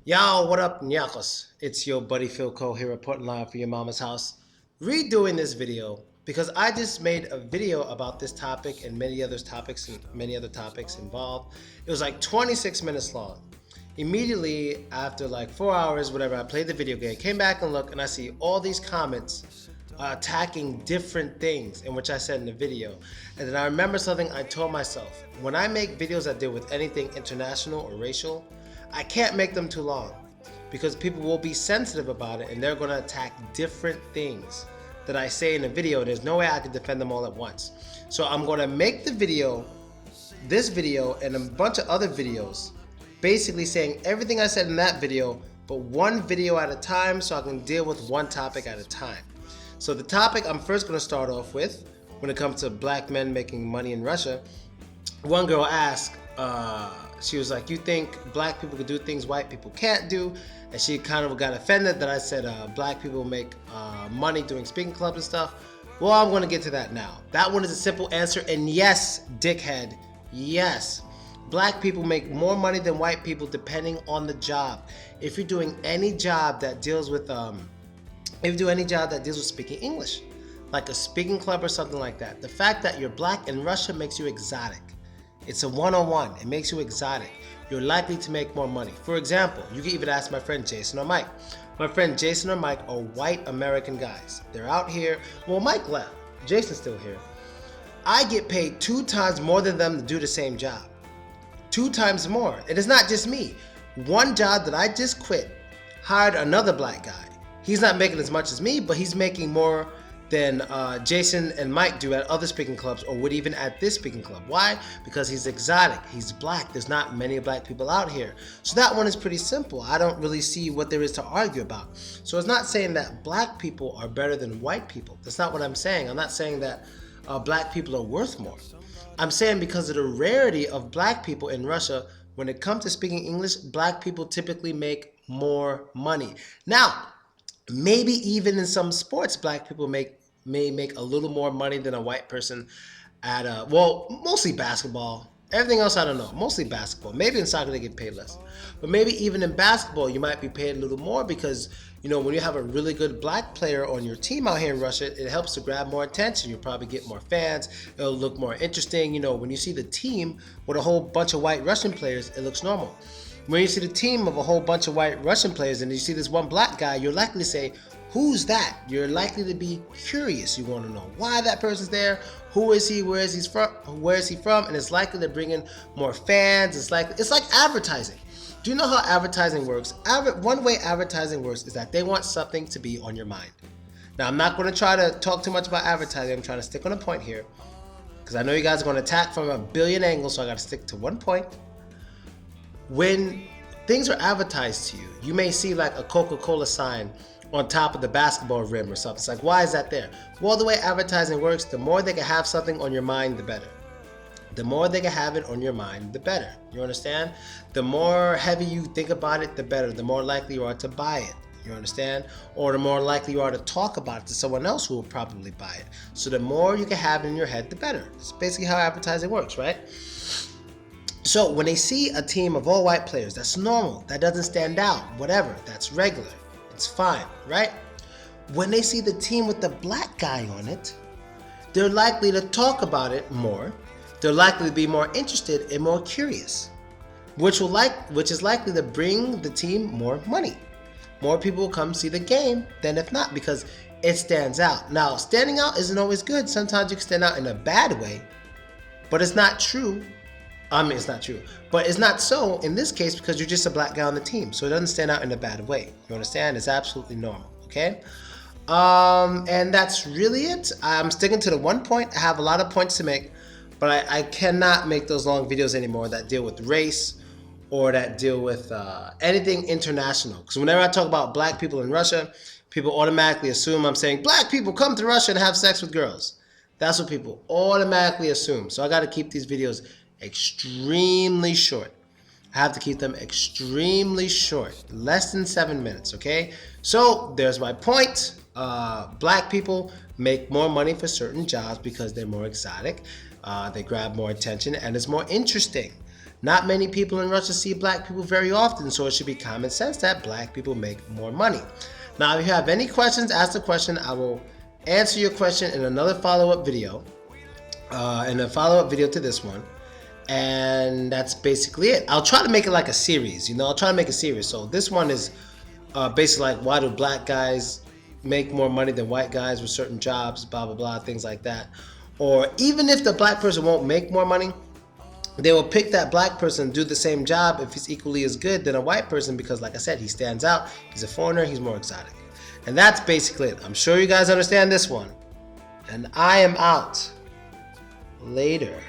Yo, what up, nyakos? It's your buddy Philko here reporting live for your mama's house. Redoing this video because I just made a video about this topic and many other topics involved. It was like 26 minutes long. Immediately after like 4 hours, whatever, I played the video game, came back and looked, and I see all these comments attacking different things in which I said in the video. And then I remember something I told myself. When I make videos that deal with anything international or racial, I can't make them too long because people will be sensitive about it and they're going to attack different things that I say in the video. There's no way I can defend them all at once. So I'm going to make the video, this video, and a bunch of other videos basically saying everything I said in that video, but one video at a time so I can deal with one topic at a time. So the topic I'm first going to start off with, when it comes to black men making money in Russia, one girl asked, she was like, you think black people could do things white people can't do? And she kind of got offended that I said black people make money doing speaking clubs and stuff. Well, I'm going to get to that now. That one is a simple answer, and yes, dickhead, yes. Black people make more money than white people depending on the job. If you're doing any job that deals with speaking English, like a speaking club or something like that, the fact that you're black in Russia makes you exotic. It's a one-on-one. It makes you exotic. You're likely to make more money. For example, you can even ask my friend Jason or Mike. My friend Jason or Mike are white American guys. They're out here. Well, Mike left. Jason's still here. I get paid 2 times more than them to do the same job. 2 times more. And it's not just me. One job that I just quit hired another black guy. He's not making as much as me, but he's making more than Jason and Mike do at other speaking clubs, or would even at this speaking club. Why? Because he's exotic. He's black. There's not many black people out here. So that one is pretty simple. I don't really see what there is to argue about. So it's not saying that black people are better than white people. That's not what I'm saying. I'm not saying that black people are worth more. I'm saying because of the rarity of black people in Russia, when it comes to speaking English, black people typically make more money. Now, maybe even in some sports, black people may make a little more money than a white person at mostly basketball. Everything else I don't know. Mostly basketball. Maybe in soccer they get paid less. But maybe even in basketball you might be paid a little more because, when you have a really good black player on your team out here in Russia, it helps to grab more attention. You'll probably get more fans. It'll look more interesting. When you see the team with a whole bunch of white Russian players, it looks normal. When you see the team of a whole bunch of white Russian players and you see this one black guy, you're likely to say, who's that? You're likely to be curious. You want to know why that person's there, who is he, where is he from, and it's likely to bring in more fans. It's like advertising. Do you know how advertising works? One way advertising works is that they want something to be on your mind. Now, I'm not going to try to talk too much about advertising. I'm trying to stick on a point here because I know you guys are going to attack from a billion angles, so I got to stick to one point. When things are advertised to you, you may see like a Coca-Cola sign on top of the basketball rim or something. It's like, why is that there? Well, the way advertising works, the more they can have something on your mind, the better. The more they can have it on your mind, the better. You understand? The more heavy you think about it, the better. The more likely you are to buy it. You understand? Or the more likely you are to talk about it to someone else who will probably buy it. So the more you can have it in your head, the better. It's basically how advertising works, right? So when they see a team of all white players, that's normal. That doesn't stand out. Whatever. That's regular. It's fine, right? When they see the team with the black guy on it, they're likely to talk about it more. They're likely to be more interested and more curious, which is likely to bring the team more money. More people will come see the game than if not, because it stands out. Now, standing out isn't always good. Sometimes you can stand out in a bad way, but it's not true. It's not true, but it's not so in this case because you're just a black guy on the team, so it doesn't stand out in a bad way. You understand? It's absolutely normal, okay? And that's really it. I'm sticking to the one point. I have a lot of points to make, but I cannot make those long videos anymore that deal with race or that deal with anything international. Because whenever I talk about black people in Russia, people automatically assume I'm saying black people come to Russia and have sex with girls. That's what people automatically assume. So I got to keep these videos extremely short. I have to keep them extremely short, less than 7 minutes, okay? So there's my point. Black people make more money for certain jobs because they're more exotic. They grab more attention and it's more interesting. Not many people in Russia see black people very often, so it should be common sense that black people make more money. Now, if you have any questions, ask the question. I will answer your question in another follow-up video, in a follow-up video to this one. And that's basically it. I'll try to make it like a series, I'll try to make a series. So this one is basically like, why do black guys make more money than white guys with certain jobs, blah, blah, blah, things like that. Or even if the black person won't make more money, they will pick that black person and do the same job if he's equally as good than a white person because, like I said, he stands out, he's a foreigner, he's more exotic. And that's basically it. I'm sure you guys understand this one. And I am out. Later.